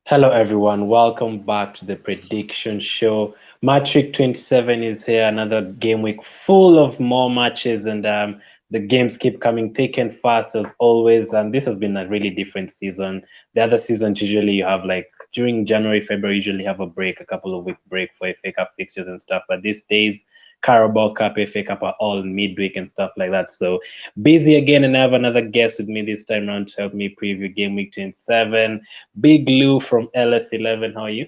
Hello, everyone. Welcome back to the prediction show. Match week 27 is here. Another game week full of more matches, and the games keep coming thick and fast as always. And this has been a really different season. The other seasons, usually you have like during January, February, usually have a break, a couple of week break for FA Cup fixtures and stuff. But these days, Carabao Cup, FA Cup are all midweek and stuff like that. So busy again, and I have another guest with me this time around to help me preview game week 27. Big Lou from LS11. How are you?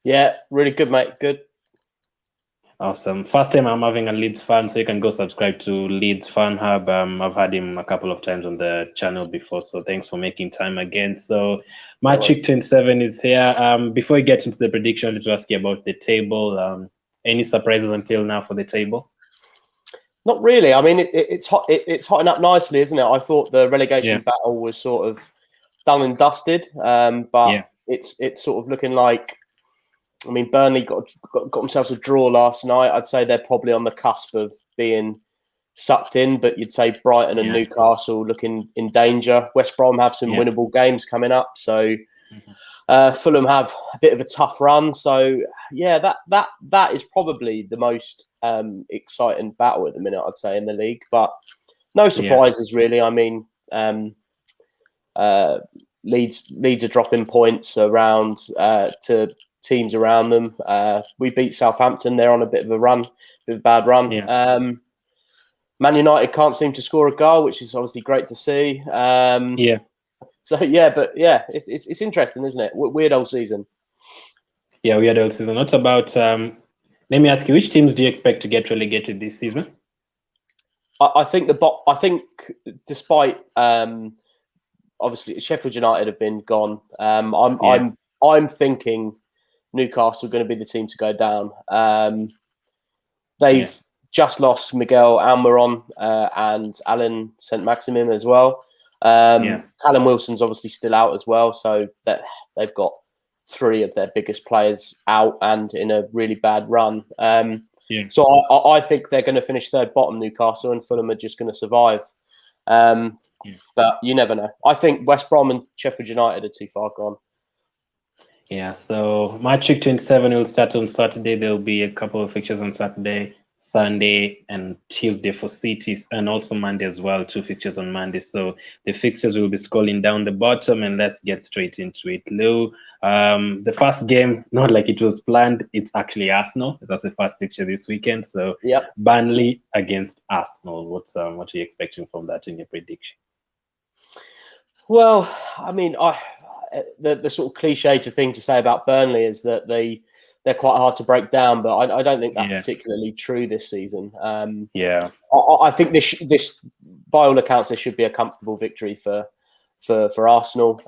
Yeah, really good, mate. Good. Awesome. First time I'm having a Leeds fan, so you can go subscribe to Leeds Fan Hub. I've had him a couple of times on the channel before, so thanks for making time again. So Match week 27 is here. Before we get into the prediction, I want to ask you about the table. Any surprises until now for the table? Not really. I mean, it's hot. It's hotting up nicely, isn't it? I thought the relegation battle was sort of done and dusted, but it's sort of looking like. I mean, Burnley got themselves a draw last night. I'd say they're probably on the cusp of being sucked in, but you'd say Brighton and Newcastle looking in danger. West Brom have some winnable games coming up, so Fulham have a bit of a tough run. So yeah, that is probably the most exciting battle at the minute, I'd say, in the league. But no surprises really. I mean, Leeds are dropping points around to teams around them. We beat Southampton. They're on a bit of a bad run. Man United can't seem to score a goal, which is obviously great to see. So it's interesting, isn't it? Weird old season. Yeah, weird old season. What about? Let me ask you, which teams do you expect to get relegated this season? I think despite obviously Sheffield United have been gone. I'm thinking Newcastle are going to be the team to go down. They've just lost Miguel Almiron and Alan St. Maximin as well. Callum Wilson's obviously still out as well, so that they've got three of their biggest players out and in a really bad run. So I think they're going to finish third bottom, Newcastle, and Fulham are just going to survive. But you never know. I think West Brom and Sheffield United are too far gone. Yeah, so Match week 27 will start on Saturday. There'll be a couple of fixtures on Saturday, Sunday, and Tuesday for cities, and also Monday as well. 2 fixtures on Monday. So the fixtures will be scrolling down the bottom, and let's get straight into it. Lou, the first game, not like it was planned, it's actually Arsenal. That's the first fixture this weekend. So Burnley against Arsenal. What are you expecting from that in your prediction? Well, I mean, the sort of cliched thing to say about Burnley is that they're quite hard to break down, but I don't think that's particularly true this season. I think this by all accounts, this should be a comfortable victory for Arsenal.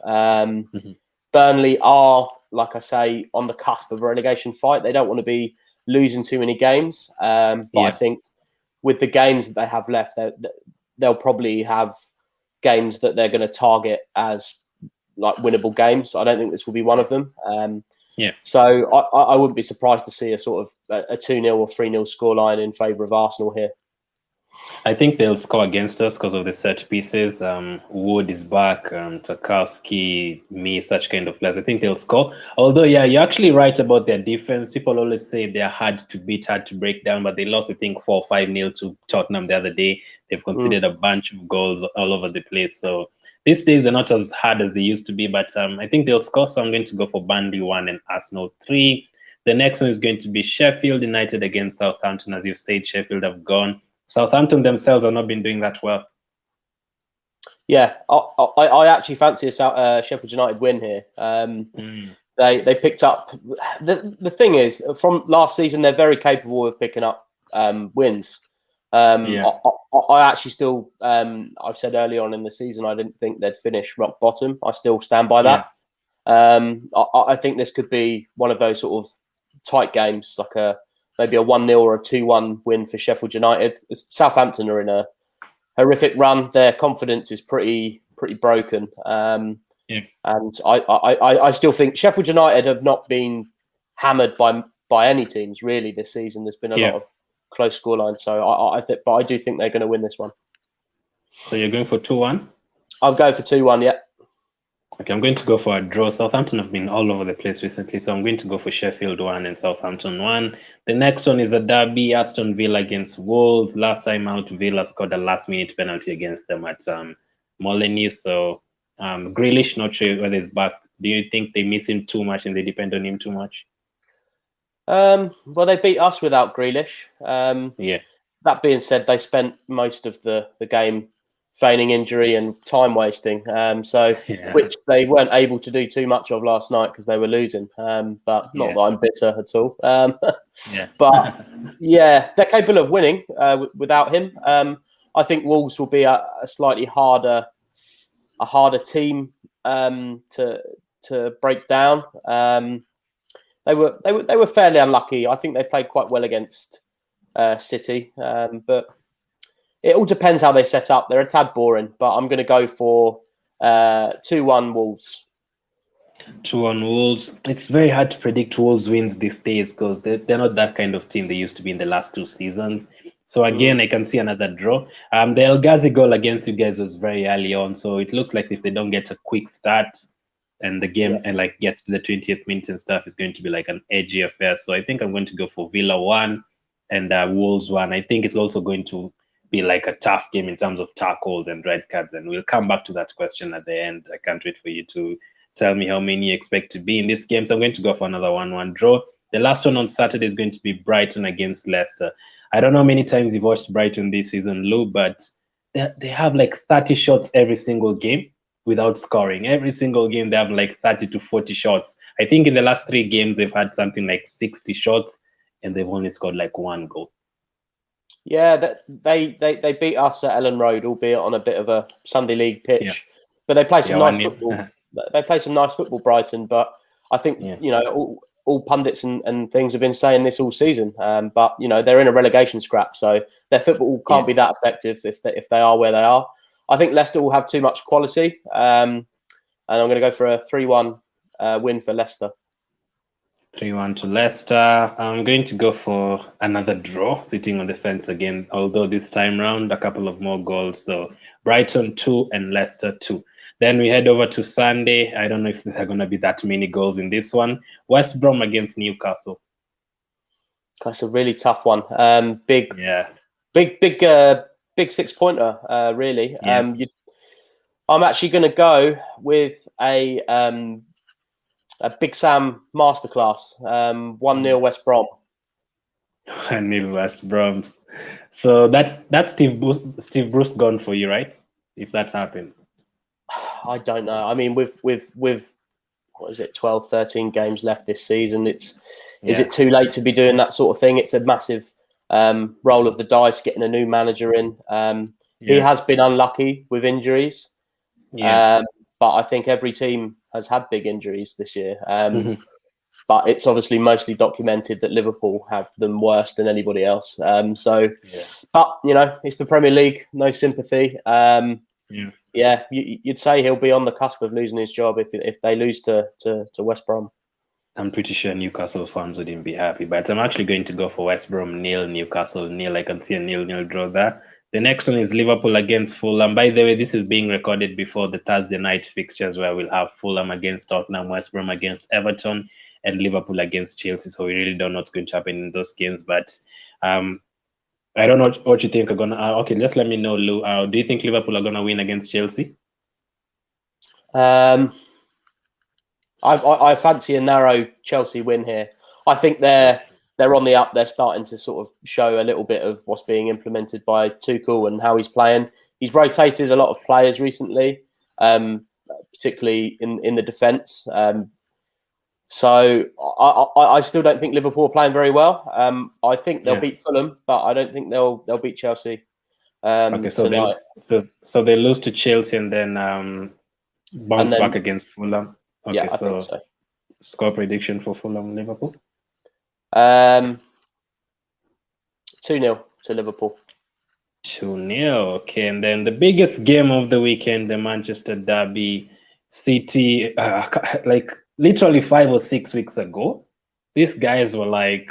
Burnley are, like I say, on the cusp of a relegation fight. They don't want to be losing too many games, but I think with the games that they have left, they'll probably have games that they're going to target as like winnable games. I don't think this will be one of them. So I wouldn't be surprised to see a sort of a 2-0 or 3-0 scoreline in favour of Arsenal here. I think they'll score against us because of the set pieces. Wood is back, Tarkowski, such kind of players. I think they'll score. Although, you're actually right about their defense. People always say they're hard to beat, hard to break down, but they lost, I think, 4 or 5-0 to Tottenham the other day. They've conceded a bunch of goals all over the place. So these days they're not as hard as they used to be, but I think they'll score. So I'm going to go for Burnley 1 and Arsenal 3. The next one is going to be Sheffield United against Southampton. As you said, Sheffield have gone. Southampton themselves have not been doing that well. Yeah, I actually fancy a Sheffield United win here. They picked up the thing is, from last season they're very capable of picking up wins. I actually still I've said early on in the season I didn't think they'd finish rock bottom. I still stand by that. I think this could be one of those sort of tight games, like maybe a 1-0 or a 2-1 win for Sheffield United. Southampton are in a horrific run. Their confidence is pretty broken. And I still think Sheffield United have not been hammered by any teams really this season. There's been a lot of close scoreline. So I do think they're going to win this one. So you're going for 2-1? I'm going for 2-1, yeah. Okay, I'm going to go for a draw. Southampton have been all over the place recently, so I'm going to go for Sheffield 1 and Southampton 1. The next one is a derby, Aston Villa against Wolves. Last time out, Villa scored a last-minute penalty against them at Molineux. So Grealish, not sure whether he's back. Do you think they miss him too much and they depend on him too much? Well, they beat us without Grealish. Yeah. That being said, they spent most of the game feigning injury and time wasting, which they weren't able to do too much of last night because they were losing. But not that I'm bitter at all. But yeah, they're capable of winning without him. I think Wolves will be a slightly harder team to break down. They were fairly unlucky. I think they played quite well against City, but it all depends how they set up. They're a tad boring, but I'm going to go for 2-1 Wolves. 2-1 Wolves. It's very hard to predict Wolves wins these days because they're not that kind of team they used to be in the last 2 seasons. So again, I can see another draw. The El Ghazi goal against you guys was very early on, so it looks like if they don't get a quick start and the game and like gets to the 20th minute and stuff, is going to be like an edgy affair. So I think I'm going to go for Villa 1 and Wolves 1. I think it's also going to be like a tough game in terms of tackles and red cards, and we'll come back to that question at the end. I can't wait for you to tell me how many you expect to be in this game. So I'm going to go for another 1-1 draw. The last one on Saturday is going to be Brighton against Leicester. I don't know how many times you've watched Brighton this season, Lou, but they have like 30 shots every single game without scoring. Every single game they have like 30 to 40 shots. I think in the last 3 games they've had something like 60 shots and they've only scored like 1 goal. Yeah, they beat us at Ellen Road, albeit on a bit of a Sunday League pitch. But they play some nice football. They play some nice football, Brighton. But I think all pundits and things have been saying this all season. But they're in a relegation scrap, so their football can't be that effective if they are where they are. I think Leicester will have too much quality, and I'm going to go for a 3-1 win for Leicester. 3-1 to Leicester. I'm going to go for another draw, sitting on the fence again, although this time round, a couple of more goals. So Brighton 2 and Leicester 2. Then we head over to Sunday. I don't know if there are going to be that many goals in this one. West Brom against Newcastle. That's a really tough one. Big 6-pointer, really. Yeah. I'm actually going to go with a Big Sam masterclass. 1-0 West Brom. 1-0 West Brom. So that's Steve Bruce gone for you, right? If that happens. I don't know. I mean, with what is it, 12, 13 games left this season, is it too late to be doing that sort of thing? It's a massive roll of the dice getting a new manager in. He has been unlucky with injuries. But I think every team has had big injuries this year. But it's obviously mostly documented that Liverpool have them worse than anybody else. But it's the Premier League, no sympathy. You'd say he'll be on the cusp of losing his job if they lose to West Brom. I'm pretty sure Newcastle fans wouldn't be happy, but I'm actually going to go for West Brom 0, Newcastle 0. I can see a 0-0 draw there. The next one is Liverpool against Fulham. By the way, this is being recorded before the Thursday night fixtures where we'll have Fulham against Tottenham, West Brom against Everton, and Liverpool against Chelsea. So we really don't know what's going to happen in those games. But I don't know what you think are going to... okay, just let me know, Lou. Do you think Liverpool are going to win against Chelsea? I fancy a narrow Chelsea win here. I think they're on the up. They're starting to sort of show a little bit of what's being implemented by Tuchel and how he's playing. He's rotated a lot of players recently, particularly in the defence. So I still don't think Liverpool are playing very well. I think they'll beat Fulham, but I don't think they'll beat Chelsea. So they lose to Chelsea and then bounce back against Fulham. Okay, I think so. Score prediction for Fulham Liverpool. 2-0 to Liverpool. 2-0. Okay, and then the biggest game of the weekend, the Manchester Derby. City, like literally 5 or 6 weeks ago, these guys were like,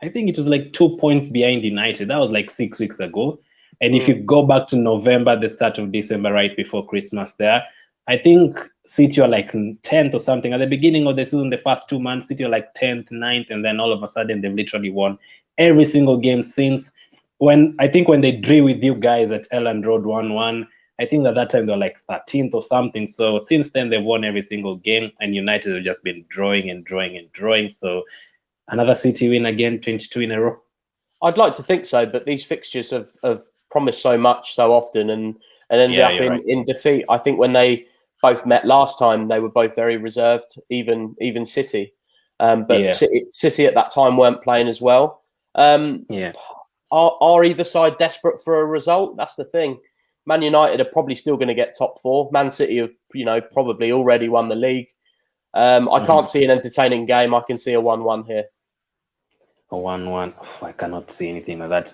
I think it was like 2 points behind United. That was like 6 weeks ago. And if you go back to November, the start of December, right before Christmas there, I think City are like 10th or something. At the beginning of the season, the first 2 months, City are like 10th, 9th, and then all of a sudden they've literally won every single game since when they drew with you guys at Elland Road 1-1. I think at that time they were like 13th or something. So since then they've won every single game, and United have just been drawing and drawing and drawing. So another City win again, 22 in a row. I'd like to think so, but these fixtures have promised so much so often and ended up in defeat. I think when they both met last time, they were both very reserved, even City. But City at that time weren't playing as well. Are either side desperate for a result? That's the thing. Man United are probably still going to get top four. Man City have, probably already won the league. I can't see an entertaining game. I can see a 1-1 here. A 1-1. I cannot see anything like that.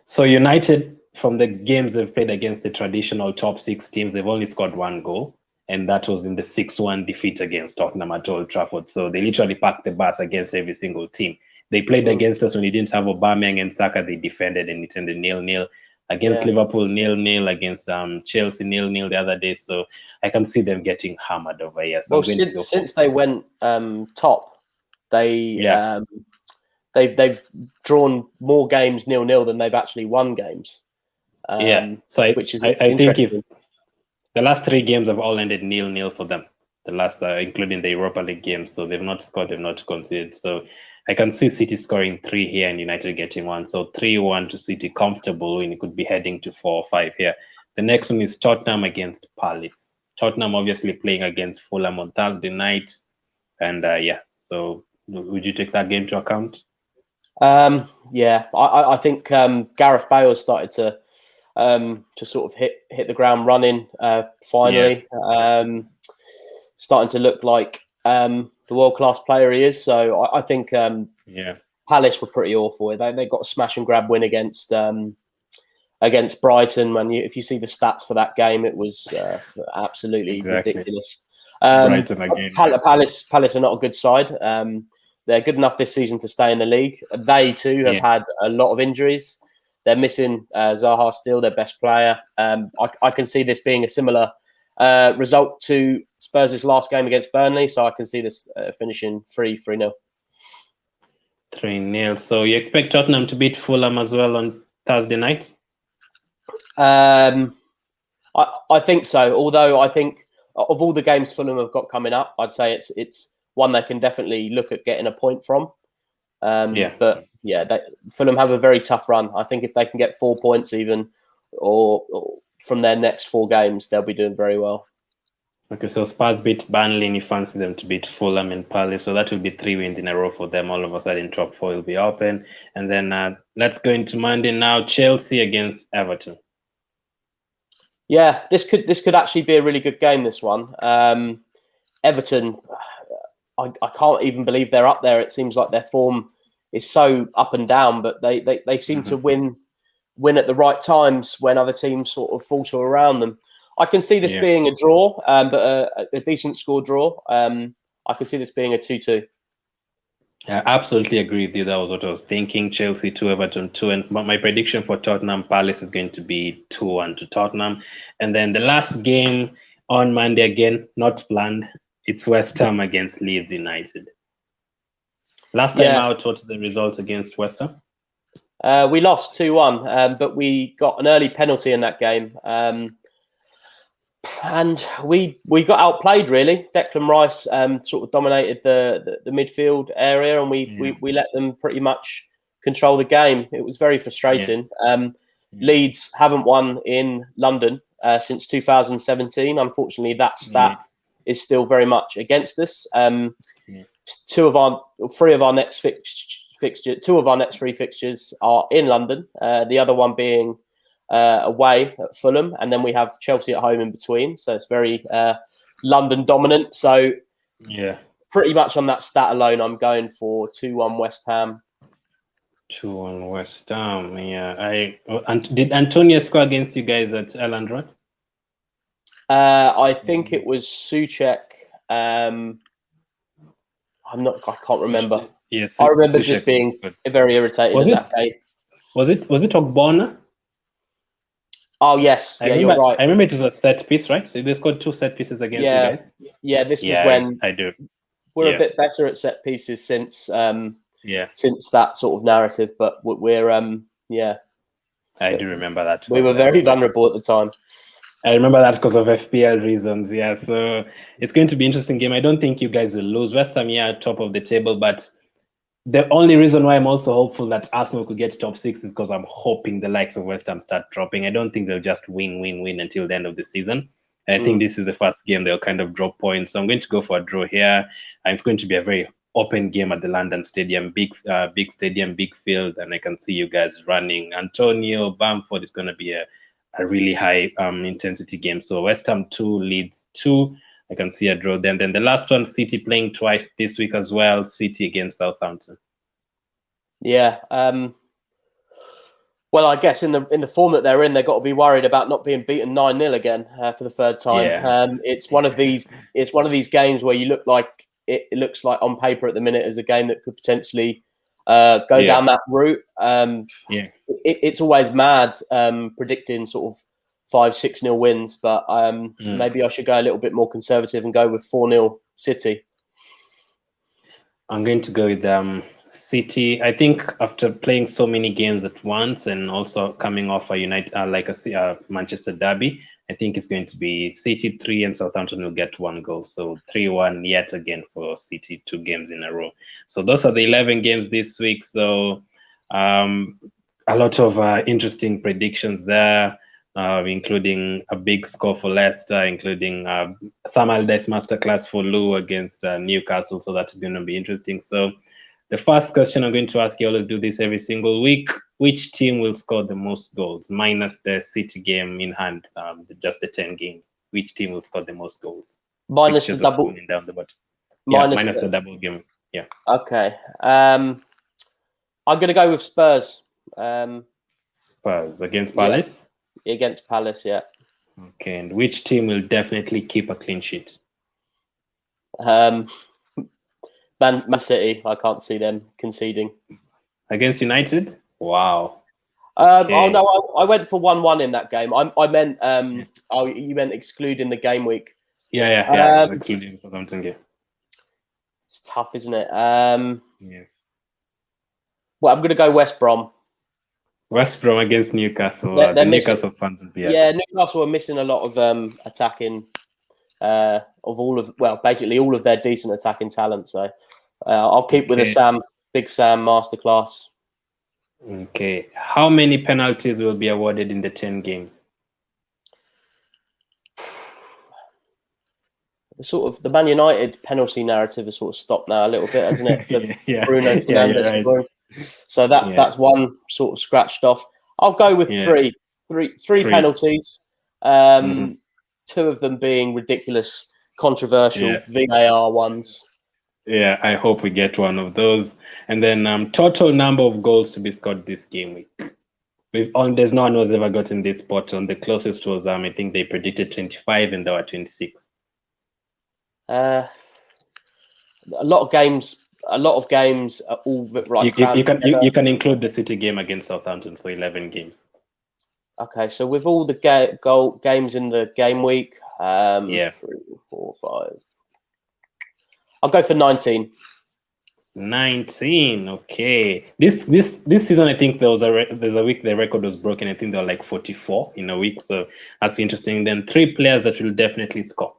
So United, from the games they've played against the traditional top 6 teams, they've only scored 1 goal, and that was in the 6-1 defeat against Tottenham at Old Trafford. So they literally packed the bus against every single team. They played against us when we didn't have Aubameyang and Saka. They defended and it ended 0-0. Against Liverpool, 0-0. Against Chelsea, 0-0 the other day. So I can see them getting hammered over here. So since they went top, they've drawn more games 0-0 than they've actually won games. So I think if the last 3 games have all ended 0-0 for them, the last including the Europa League games, so they've not scored, they've not conceded. So I can see City scoring 3 here and United getting 1. So 3-1 to City, comfortable, and it could be heading to 4 or 5 here. The next one is Tottenham against Palace. Tottenham obviously playing against Fulham on Thursday night, and so would you take that game to account? I think Gareth Bale has started to sort of hit the ground running finally. Starting to look like the world-class player he is. So I think Palace were pretty awful. They got a smash and grab win against Brighton. If you see the stats for that game, it was absolutely ridiculous. Brighton again. Palace are not a good side. They're good enough this season to stay in the league. They too have had a lot of injuries. They're missing Zaha still, their best player. I can see this being a similar result to Spurs' last game against Burnley. So I can see this finishing 3-0. 3-0. So you expect Tottenham to beat Fulham as well on Thursday night? I think so. Although I think of all the games Fulham have got coming up, I'd say it's one they can definitely look at getting a point from. But Fulham have a very tough run. I think if they can get 4 points even, or from their next 4 games, they'll be doing very well. Okay, so Spurs beat Burnley, and you fancy them to beat Fulham and Palace. So that will be 3 wins in a row for them. All of a sudden, top 4 will be open. And then let's go into Monday now. Chelsea against Everton. Yeah, this could actually be a really good game, this one. Everton, I can't even believe they're up there. It seems like their form is so up and down, but they seem to win at the right times when other teams sort of falter around them. I can see this being a draw, but a decent score draw. I can see this being a 2-2. I absolutely agree with you. That was what I was thinking. Chelsea 2, Everton 2. And my prediction for Tottenham Palace is going to be 2-1 to Tottenham. And then the last game on Monday, again, not planned. It's West Ham against Leeds United. Last time out, what's the result against West Ham? We lost 2-1, but we got an early penalty in that game. And we got outplayed, really. Declan Rice sort of dominated the midfield area, and we let them pretty much control the game. It was very frustrating. Leeds haven't won in London since 2017. Unfortunately, that stat is still very much against us. 2 of our 3 fixtures are in London. The other one being away at Fulham, and then we have Chelsea at home in between. So it's very London dominant. So pretty much on that stat alone, I'm going for 2-1 West Ham. 2-1 West Ham. Did Antonio score against you guys at Elland Road? I think it was Souček. I can't remember. Yes, I remember just being very irritated in that game. Was it Ogbonna? Oh yes, yeah, you're right. I remember it was a set piece, right? So they scored 2 set pieces against you guys. Yeah. This was when I do. we're a bit better at set pieces since since that sort of narrative, but we're I do remember that. We were very vulnerable at the time. I remember that because of FPL reasons. Yeah, so it's going to be an interesting game. I don't think you guys will lose. West Ham, top of the table, but the only reason why I'm also hopeful that Arsenal could get top 6 is because I'm hoping the likes of West Ham start dropping. I don't think they'll just win until the end of the season. I think this is the first game they'll kind of drop points. So I'm going to go for a draw here. And it's going to be a very open game at the London Stadium, big stadium, big field, and I can see you guys running. Antonio, Bamford is going to be a really high intensity game. So West Ham 2, Leeds 2. I can see a draw. Then the last one, City playing twice this week as well. City against Southampton. Yeah. Well, I guess in the form that they're in, they've got to be worried about not being beaten 9-0 again for the third time. Yeah. It's one of these games where you look like it looks like on paper at the minute as a game that could potentially go down that route. It's always mad predicting sort of 5-6-0 wins, but maybe I should go a little bit more conservative and go with 4-0 City. I'm going to go with City. I think after playing so many games at once and also coming off a Manchester derby, I think it's going to be City 3 and Southampton will get 1 goal. So 3-1 yet again for City, 2 games in a row. So those are the 11 games this week. So a lot of interesting predictions there. Including a big score for Leicester, including Sam Allardyce masterclass for Lou against Newcastle. So that is going to be interesting. So the first question I'm going to ask you, I always do this every single week. Which team will score the most goals, minus the City game in hand, just the 10 games? Which team will score the most goals? Minus the double. Down the bottom. Minus the double game. Yeah. Okay. I'm going to go with Spurs. Spurs against Palace? Yeah. Against Palace, yeah. Okay, and which team will definitely keep a clean sheet? Man City. I can't see them conceding. Against United? Wow. Okay. Oh no, I went for 1-1 in that game. I meant you meant excluding the game week. Yeah. Excluding Southampton game. It's tough, isn't it? Well, I'm going to go West Brom. West Brom against Newcastle. They're Newcastle fans will be Newcastle are missing a lot of attacking basically all of their decent attacking talent. So I'll keep with a Big Sam masterclass. Okay. How many penalties will be awarded in the 10 games? The Man United penalty narrative has sort of stopped now a little bit, hasn't it? Bruno Fernandes. Right. So that's one sort of scratched off. I'll go with three penalties. 2 of them being ridiculous, controversial VAR ones. Yeah, I hope we get one of those. And then total number of goals to be scored this game week. There's no one who's ever gotten this spot on. The closest was I think they predicted 25 and there were 26. A lot of games are all right. You can include the City game against Southampton, so 11 games. Okay, so with all the games in the game week, 3, 4, 5. I'll go for 19. 19. Okay. This season, I think there's a week the record was broken. I think there were like 44 in a week, so that's interesting. Then 3 players that will definitely score.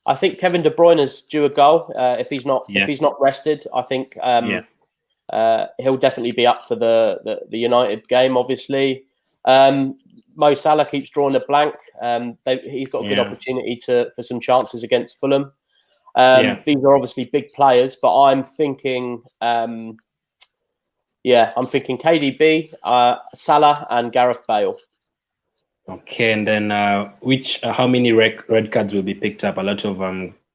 I think Kevin De Bruyne is due a goal. If he's not rested, I think he'll definitely be up for the United game. Obviously, Mo Salah keeps drawing a blank. He's got a good opportunity for some chances against Fulham. These are obviously big players, but I'm thinking, KDB, Salah, and Gareth Bale. Okay, and then how many red cards will be picked up? A lot of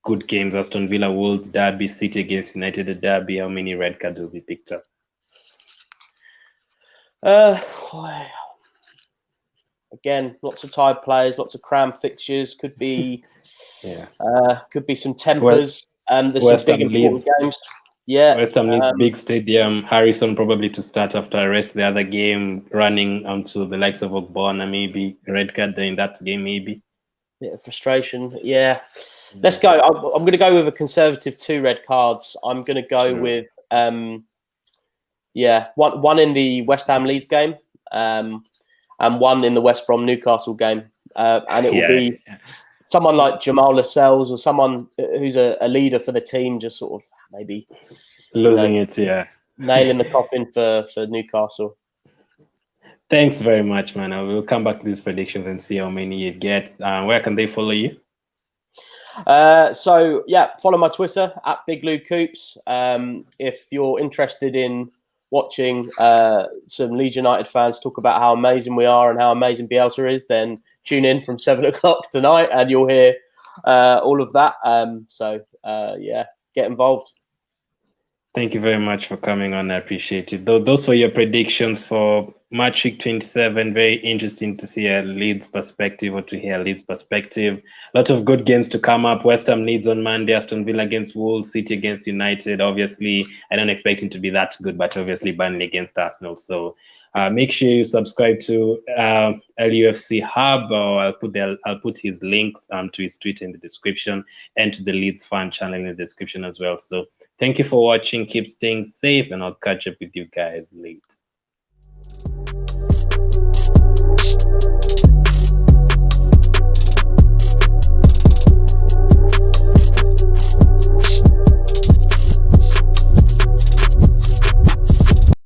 good games: Aston Villa, Wolves, derby, City against United, the derby. How many red cards will be picked up? Again, lots of tired players, lots of cram fixtures. Could be, could be some tempers. There's some big important games. Yeah. West Ham needs big stadium. Harrison probably to start after a rest the other game, running onto the likes of Ogbonna, maybe red card in that game, maybe. Bit of frustration. Yeah. Let's go. I'm going to go with a conservative 2 red cards. I'm going to go with one in the West Ham Leeds game, and one in the West Brom Newcastle game, and it will be someone like Jamal Lascelles or someone who's a leader for the team, just sort of maybe losing it, nailing the coffin for Newcastle. Thanks very much, man. I will come back to these predictions and see how many you get. Where can they follow you? So yeah, follow my Twitter at Big Lou Coops. If you're interested in watching some Leeds United fans talk about how amazing we are and how amazing Bielsa is, then tune in from 7 o'clock tonight and you'll hear all of that. Yeah, get involved. Thank you very much for coming on. I appreciate it. Those were your predictions for Match Week 27. Very interesting to see a Leeds perspective or to hear a Leeds perspective. A lot of good games to come up. West Ham Leeds on Monday, Aston Villa against Wolves, City against United. Obviously, I don't expect him to be that good, but obviously Burnley against Arsenal. So make sure you subscribe to LUFC Hub, or I'll put his links to his Twitter in the description and to the Leeds fan channel in the description as well. So thank you for watching. Keep staying safe, and I'll catch up with you guys later.